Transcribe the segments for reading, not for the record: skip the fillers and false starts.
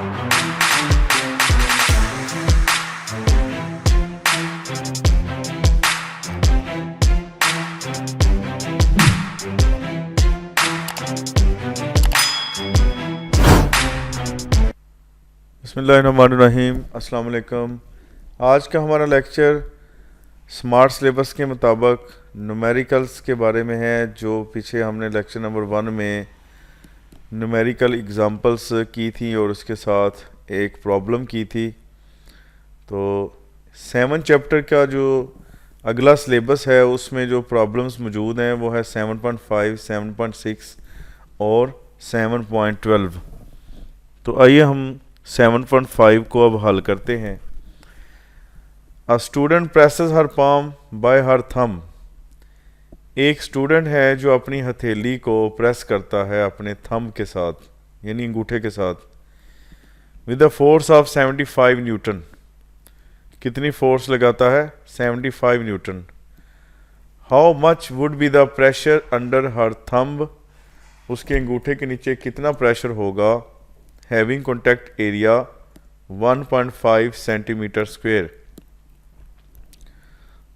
बिस्मिल्लाहिर्रहमानिर्रहीम, अस्सलाम वालेकुम। आज का हमारा लेक्चर स्मार्ट सिलेबस के मुताबिक न्यूमेरिकल्स के बारे में है। जो पीछे हमने लेक्चर नंबर 1 में न्यूमेरिकल एग्जांपल्स की थी और उसके साथ एक प्रॉब्लम की थी। तो 7 चैप्टर का जो अगला सिलेबस है उसमें जो प्रॉब्लम्स मौजूद हैं वो है 7.5, 7.6 और 7.12। तो आइए हम 7.5 को अब हल करते हैं। A student presses her palm bye her thumb. एक स्टूडेंट है जो अपनी हथेली को प्रेस करता है अपने थंब के साथ यानी अंगूठे के साथ। With the force of 75 Newton. कितनी फोर्स लगाता है? 75 Newton. How much would be the pressure under her thumb. उसके अंगूठे के नीचे कितना प्रेशर होगा। Having contact area 1.5 centimetre square.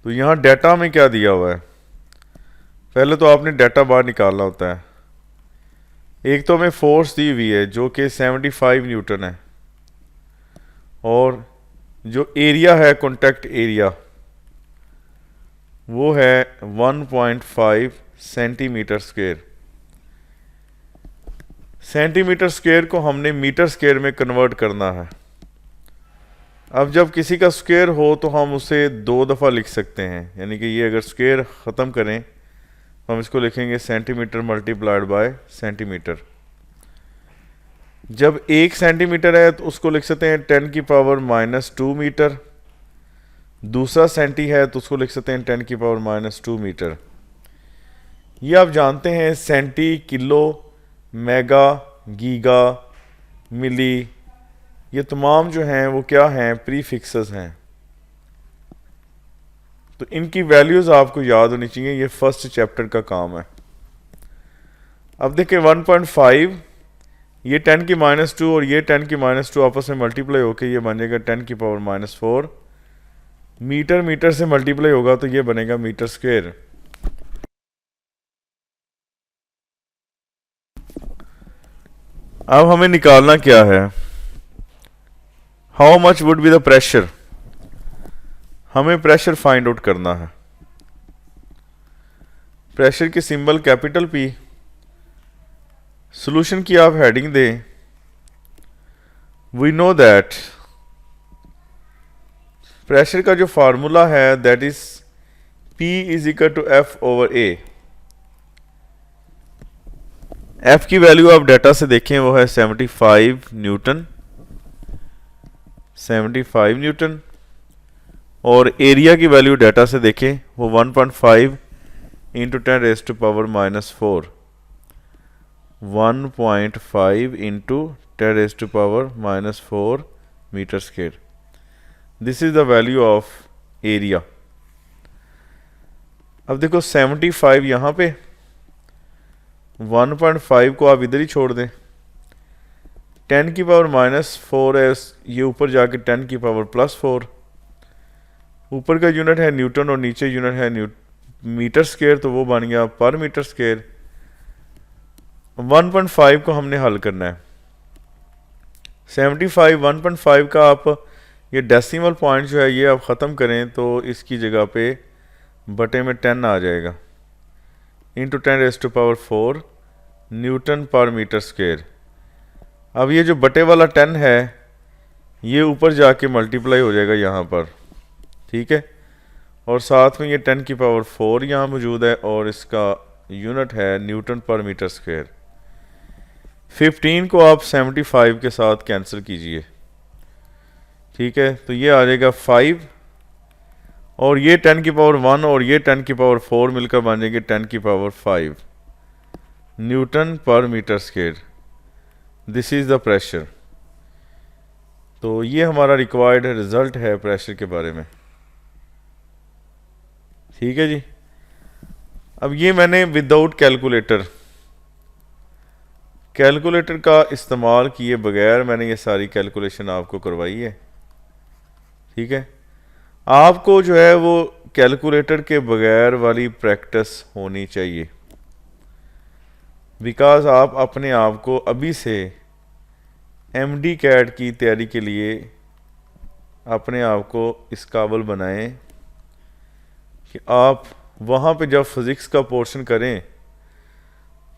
तो यहाँ डाटा में क्या दिया हुआ है? पहले तो आपने डाटा बाहर निकालना होता है। एक तो हमें फोर्स दी हुई है जो कि 75 न्यूटन है और जो एरिया है कॉन्टैक्ट एरिया वो है 1.5 सेंटीमीटर स्क्वेयर। सेंटीमीटर स्क्वेयर को हमने मीटर स्क्वेयर में कन्वर्ट करना है। अब जब किसी का स्क्वेयर हो तो हम उसे 2 दफ़ा लिख सकते हैं, यानी कि ये अगर स्क्वेयर ख़त्म करें तो हम इसको लिखेंगे सेंटीमीटर मल्टीप्लाइड बाय सेंटीमीटर। जब 1 सेंटीमीटर है तो उसको लिख सकते हैं 10 की पावर -2 मीटर। दूसरा सेंटी है तो उसको लिख सकते हैं 10 की पावर -2 मीटर। ये आप जानते हैं सेंटी, किलो, मेगा, गीगा, मिली, ये तमाम जो हैं वो क्या हैं? प्रीफिक्सेस हैं। तो इनकी वैल्यूज़ आपको याद होनी चाहिए। ये फर्स्ट चैप्टर का काम है। अब देखिए 1.5 ये 10 की -2 और ये 10 की -2 आपस में मल्टीप्लाई होकर ये बन जाएगा 10 की पावर -4। मीटर मीटर से मल्टीप्लाई होगा तो ये बनेगा मीटर स्क्वेयर। अब हमें निकालना क्या है? How much would be the pressure. हमें प्रेशर फाइंड आउट करना है। प्रेशर की सिंबल कैपिटल पी। सॉल्यूशन की आप हेडिंग दें। वी नो दैट प्रेशर का जो फार्मूला है that is P is equal to F/A। F की वैल्यू आप डाटा से देखें वो है 75 न्यूटन। 75 न्यूटन और एरिया की वैल्यू डाटा से देखें वो 1.5 into 10⁻⁻⁴। 1.5 into 10⁻⁻⁴ metre square. This is the value of area. अब देखो 75 यहाँ पे, 1.5 को आप इधर ही छोड़ दें। 10 की पावर -4 है, ये ऊपर जाके 10 की पावर +4। ऊपर का यूनिट है न्यूटन और नीचे यूनिट है मीटर स्क्वेयर, तो वो बन गया पर मीटर स्क्वेयर। 1.5 को हमने हल करना है। 75 1.5 का आप ये डेसिमल पॉइंट जो है ये आप ख़त्म करें तो इसकी जगह पे बटे में 10 आ जाएगा into 10⁻⁴ Newton per metre square. अब ये जो बटे वाला 10 है ये ऊपर जाके मल्टीप्लाई हो जाएगा यहाँ पर, ठीक है। और साथ में ये 10 की पावर 4 यहाँ मौजूद है और इसका यूनिट है न्यूटन पर मीटर स्क्वेयर। 15 को आप 75 के साथ कैंसिल कीजिए, ठीक है। तो ये आ जाएगा 5 और ये 10 की पावर 1 और ये 10 की पावर 4 मिलकर बन जाएंगे 10 की power 5 newton per metre square. This is the pressure. तो ये हमारा रिक्वायर्ड रिजल्ट है प्रेशर के बारे में, ठीक है जी। अब ये मैंने विदाउट कैलकुलेटर कैलकुलेटर का इस्तेमाल किए बगैर मैंने ये सारी कैलकुलेशन आपको करवाई है, ठीक है। आपको जो है वो कैलकुलेटर के बगैर वाली प्रैक्टिस होनी चाहिए, बिकॉज़ आप अपने आप को अभी से एमडी कैट की तैयारी के लिए अपने आप को इस काबिल बनाएं कि आप वहाँ पे जब फिज़िक्स का पोर्शन करें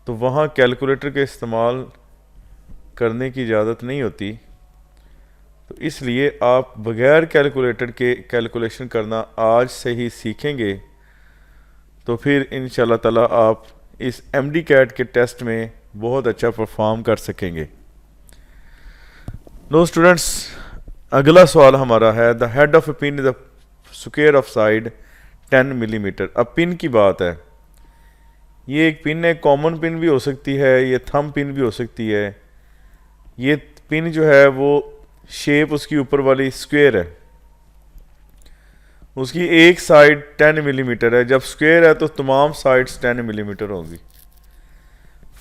तो वहाँ कैलकुलेटर के इस्तेमाल करने की इजाज़त नहीं होती। तो इसलिए आप बग़ैर कैलकुलेटर के कैलकुलेशन करना आज से ही सीखेंगे तो फिर इंशाल्लाह ताला आप इस एमडी कैट के टेस्ट में बहुत अच्छा परफॉर्म कर सकेंगे। नो स्टूडेंट्स, अगला सवाल हमारा है the head of A pin is the square of side 10 millimetre. अब पिन की बात है, ये एक पिन है, कॉमन पिन भी हो सकती है, ये थंब पिन भी हो सकती है। ये पिन जो है वो शेप उसकी ऊपर वाली स्क्वायर है, उसकी एक साइड 10 मिलीमीटर है। जब स्क्वायर है तो तमाम साइड्स 10 मिलीमीटर होंगी।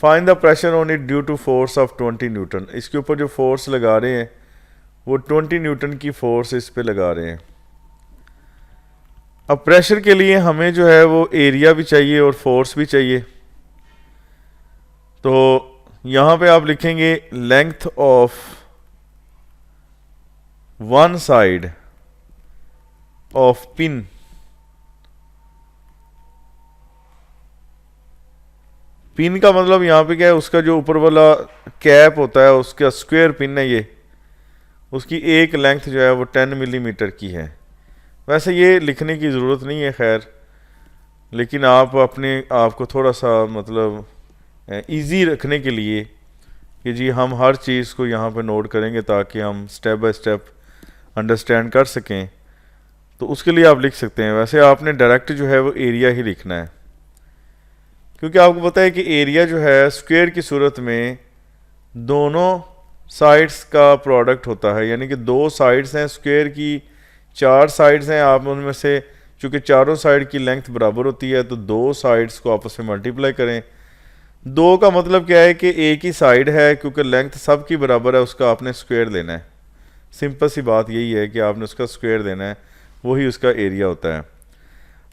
Find the pressure on it due to force of 20 newton. इसके ऊपर जो फोर्स लगा रहे हैं वो 20 न्यूटन की फोर्स इस पे लगा रहे हैं। अब प्रेशर के लिए हमें जो है वो एरिया भी चाहिए और फोर्स भी चाहिए। तो यहाँ पे आप लिखेंगे length of one side of pin pin का मतलब यहाँ पे क्या है, उसका जो ऊपर वाला कैप होता है उसका स्क्वायर पिन है, ये उसकी एक लेंथ जो है वो 10 मिलीमीटर की है। वैसे ये लिखने की ज़रूरत नहीं है खैर, लेकिन आप अपने आप को थोड़ा सा मतलब इजी रखने के लिए कि जी हम हर चीज़ को यहाँ पे नोट करेंगे ताकि हम स्टेप बाय स्टेप अंडरस्टैंड कर सकें, तो उसके लिए आप लिख सकते हैं। वैसे आपने डायरेक्ट जो है वो एरिया ही लिखना है, क्योंकि आपको पता है कि एरिया जो है स्क्वायर की सूरत में दोनों साइड्स का प्रोडक्ट होता है, यानी कि दो साइड्स हैं स्क्वायर की, 4 साइड्स हैं, आप उनमें से चूँकि चारों साइड की लेंथ बराबर होती है तो दो साइड्स को आपस में मल्टीप्लाई करें। दो का मतलब क्या है कि एक ही साइड है, क्योंकि लेंथ सब की बराबर है, उसका आपने स्क्वायर लेना है। सिंपल सी बात यही है कि आपने उसका स्क्वायर देना है, वही उसका एरिया होता है।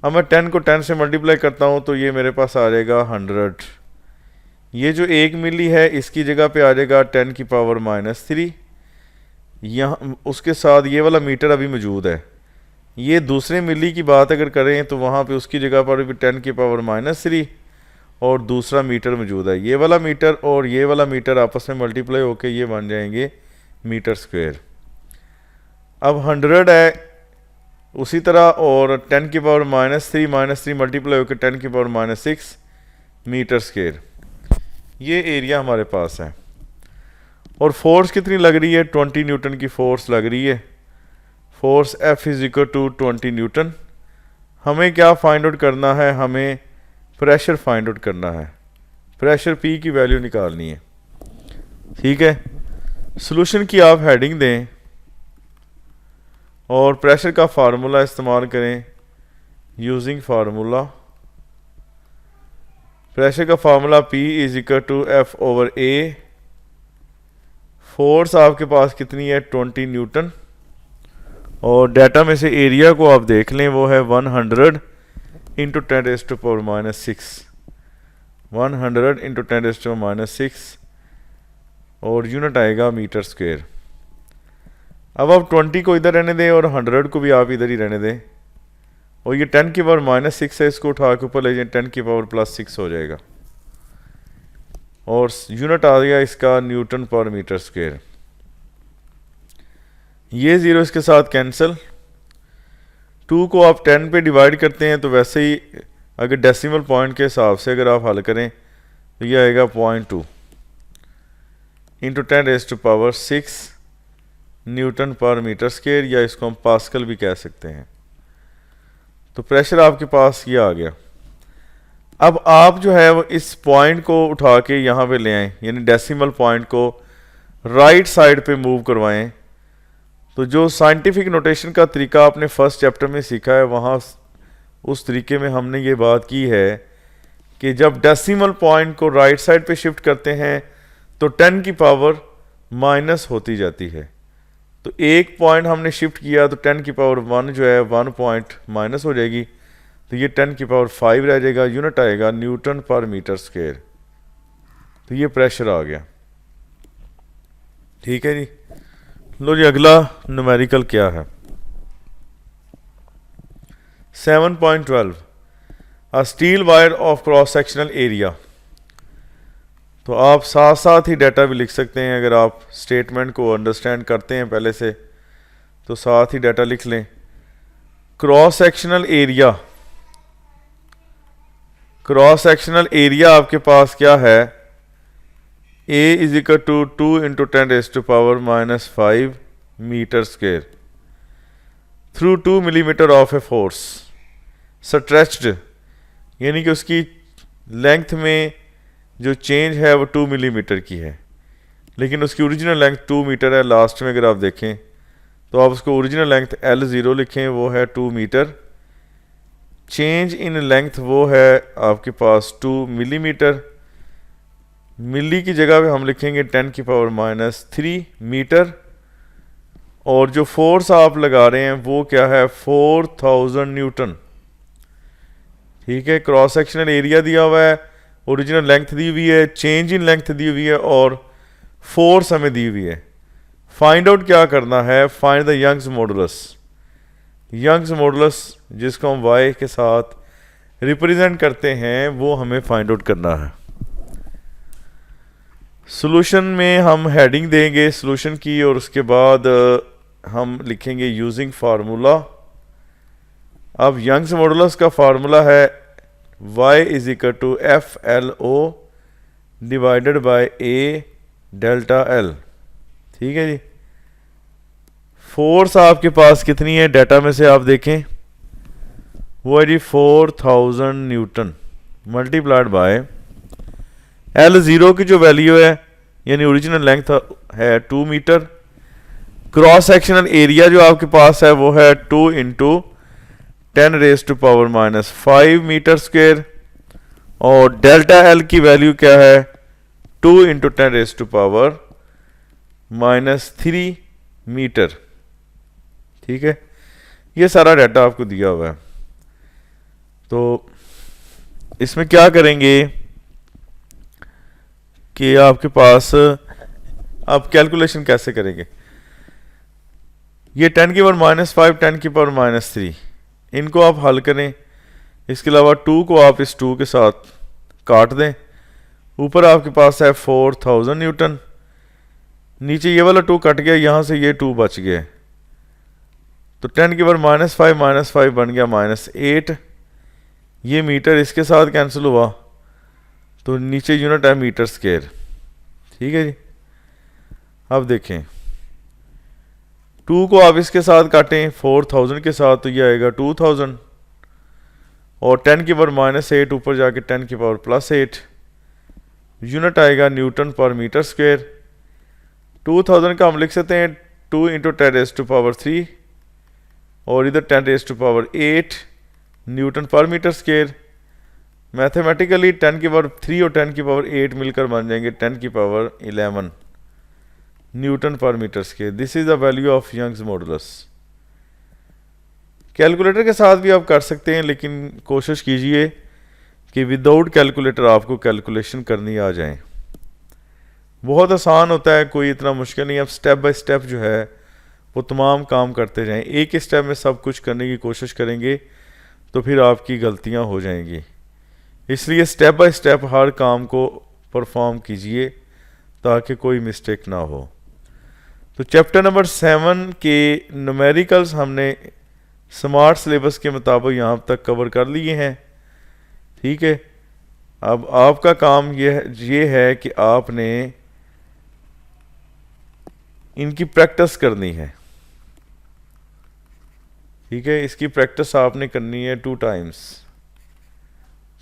अब मैं 10 को 10 से मल्टीप्लाई करता हूँ तो ये मेरे पास आ जाएगा 100। ये जो 1 मिली है इसकी जगह पे आ जाएगा 10 की पावर -3। यहाँ उसके साथ ये वाला मीटर अभी मौजूद है। ये दूसरे मिली की बात अगर करें तो वहाँ पे उसकी जगह पर भी 10 की पावर -3 और दूसरा मीटर मौजूद है। ये वाला मीटर और ये वाला मीटर आपस में मल्टीप्लाई होकर ये बन जाएंगे मीटर स्क्वायर। अब 100 है उसी तरह, और 10 की पावर -3 मल्टीप्लाई होकर 10 की पावर -6 मीटर स्क्वायर। ये एरिया हमारे पास है। और फोर्स कितनी लग रही है? 20 न्यूटन की फोर्स लग रही है। Force F is equal to 20 newton. हमें क्या फाइंड आउट करना है? हमें प्रेशर फाइंड आउट करना है। प्रेशर P की वैल्यू निकालनी है, ठीक है। सॉल्यूशन की आप हेडिंग दें और प्रेशर का फार्मूला इस्तेमाल करें यूजिंग फार्मूला। प्रेशर का formula P is equal to F/A। Force आपके पास कितनी है? 20 न्यूटन। और डाटा में से एरिया को आप देख लें, वो है 100 इंटू 10⁻⁻6। 100 इंटू 10⁻⁻6 और यूनिट आएगा मीटर स्क्वायर। अब आप 20 को इधर रहने दें और 100 को भी आप इधर ही रहने दें, और ये 10 की पावर -6 है, इसको उठा के ऊपर ले जाए 10 की पावर +6 हो जाएगा, और यूनिट आ गया इसका न्यूटन पर मीटर स्क्वायर। ये 0 इसके साथ कैंसिल। 2 को आप 10 पे डिवाइड करते हैं तो वैसे ही अगर डेसिमल पॉइंट के हिसाब से अगर आप हल करें तो ये आएगा 0.2 into 10⁻6 Newton per metre square, या इसको हम पास्कल भी कह सकते हैं। तो प्रेशर आपके पास ये आ गया। अब आप जो है वो इस पॉइंट को उठा के यहाँ पे ले आएँ, यानी डेसिमल पॉइंट को राइट साइड पे मूव करवाएं। तो जो साइंटिफिक नोटेशन का तरीका आपने फर्स्ट चैप्टर में सीखा है, वहाँ उस तरीके में हमने ये बात की है कि जब डेसिमल पॉइंट को राइट साइड पे शिफ्ट करते हैं तो 10 की पावर माइनस होती जाती है। तो एक पॉइंट हमने शिफ्ट किया तो 10 की पावर 1 जो है 1 पॉइंट माइनस हो जाएगी, तो ये 10 की पावर 5 रह जाएगा, यूनिट आएगा न्यूटन पर मीटर स्क्वायर। तो ये प्रेशर आ गया। ठीक है जी। लो जी, अगला न्यूमेरिकल क्या है? 7.12 a steel wire of cross sectional area. तो आप साथ साथ ही डाटा भी लिख सकते हैं, अगर आप स्टेटमेंट को अंडरस्टैंड करते हैं पहले से तो साथ ही डाटा लिख लें। Cross sectional area, cross sectional area आपके पास क्या है? A is equal to 2 into 10⁻⁻5 metre square through 2 millimetre of a force stretched, यानी कि उसकी लेंथ में जो चेंज है वो 2 मिलीमीटर की है, लेकिन उसकी ओरिजिनल लेंथ 2 मीटर है। लास्ट में अगर आप देखें तो आप उसको ओरिजिनल लेंथ L0 लिखें, वो है 2 मीटर। चेंज इन लेंथ वो है आपके पास 2 मिलीमीटर। मिली की जगह पे हम लिखेंगे 10 की पावर -3 मीटर। और जो फोर्स आप लगा रहे हैं वो क्या है? 4000 न्यूटन। ठीक है, क्रॉस सेक्शनल एरिया दिया हुआ है, ओरिजिनल लेंथ दी हुई है, चेंज इन लेंथ दी हुई है और फोर्स हमें दी हुई है। फाइंड आउट क्या करना है? Find the Young's modulus. Young's modulus जिसको हम y के साथ रिप्रेजेंट करते हैं वो हमें फाइंड आउट करना है। सॉल्यूशन में हम हेडिंग देंगे सॉल्यूशन की और उसके बाद हम लिखेंगे यूजिंग फार्मूला। अब यंग्स मॉडुलस का फार्मूला है y is equal to FLO divided by A delta L। ठीक है जी। फोर्स आपके पास कितनी है डाटा में से आप देखें, वो है जी 4000 न्यूटन मल्टीप्लाइड बाय L0 की जो वैल्यू है यानी ओरिजिनल लेंथ है 2 मीटर। क्रॉस सेक्शनल एरिया जो आपके पास है वो है 2 इंटू 10⁻⁻5 मीटर स्क्वेयर और डेल्टा L की वैल्यू क्या है? 2 इंटू 10⁻³ मीटर। ठीक है, ये सारा डाटा आपको दिया हुआ है। तो इसमें क्या करेंगे कि आपके पास आप कैलकुलेशन कैसे करेंगे? ये 10 की पावर -5 10 की पावर -3 इनको आप हल करें। इसके अलावा 2 को आप इस 2 के साथ काट दें। ऊपर आपके पास है 4000 न्यूटन, नीचे ये वाला 2 कट गया, यहाँ से ये 2 बच गया, तो 10 की पावर -5 बन गया -8। ये मीटर इसके साथ कैंसिल हुआ तो नीचे यूनिट है मीटर स्क्वायर। ठीक है जी। अब देखें 2 को आप इसके साथ काटें 4000 के साथ तो ये आएगा 2000 और 10 की पावर -8 ऊपर जाके 10 की पावर +8 यूनिट आएगा न्यूटन पर मीटर स्क्वायर। 2000 का हम लिख सकते हैं 2 इंटू 10⁻³ और इधर 10⁻8 Newton per metre square. Mathematically 10 की पावर 3 और 10 की पावर 8 मिलकर बन जाएंगे 10 की power 11 newton per metre square. This is the value of Young's modulus. Calculator के साथ भी आप कर सकते हैं, लेकिन कोशिश कीजिए कि विदाउट कैलकुलेटर आपको कैलकुलेशन करनी आ जाए। बहुत आसान होता है, कोई इतना मुश्किल नहीं। आप स्टेप बाय स्टेप जो है वो तमाम काम करते जाएं। एक ही स्टेप में सब कुछ करने की कोशिश करेंगे तो फिर आपकी गलतियां हो जाएंगी। इसलिए स्टेप बाय स्टेप हर काम को परफॉर्म कीजिए ताकि कोई मिस्टेक ना हो। तो चैप्टर नंबर 7 के न्यूमेरिकल्स हमने स्मार्ट सिलेबस के मुताबिक यहाँ तक कवर कर लिए हैं। ठीक है, अब आपका काम ये है कि आपने इनकी प्रैक्टिस करनी है। ठीक है, इसकी प्रैक्टिस आपने करनी है 2 टाइम्स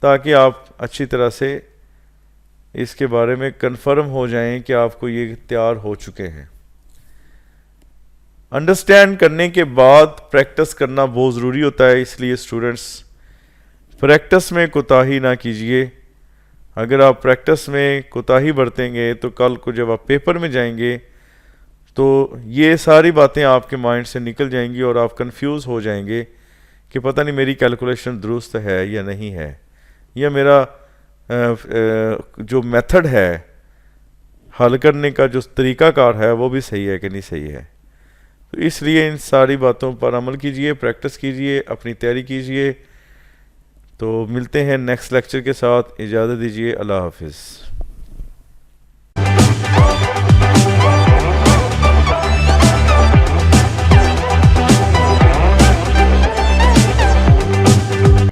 ताकि आप अच्छी तरह से इसके बारे में कंफर्म हो जाएं कि आपको ये तैयार हो चुके हैं। अंडरस्टैंड करने के बाद प्रैक्टिस करना बहुत ज़रूरी होता है, इसलिए स्टूडेंट्स प्रैक्टिस में कोताही ना कीजिए। अगर आप प्रैक्टिस में कोताही बरतेंगे तो कल को जब आप पेपर में जाएंगे तो ये सारी बातें आपके माइंड से निकल जाएंगी और आप कंफ्यूज हो जाएंगे कि पता नहीं मेरी कैलकुलेशन दुरुस्त है या नहीं है, या मेरा जो मेथड है हल करने का, जो तरीक़ाकार है वो भी सही है कि नहीं सही है। तो इसलिए इन सारी बातों पर अमल कीजिए, प्रैक्टिस कीजिए, अपनी तैयारी कीजिए। तो मिलते हैं नेक्स्ट लेक्चर के साथ, इजाज़त दीजिए, अल्लाह हाफिज़।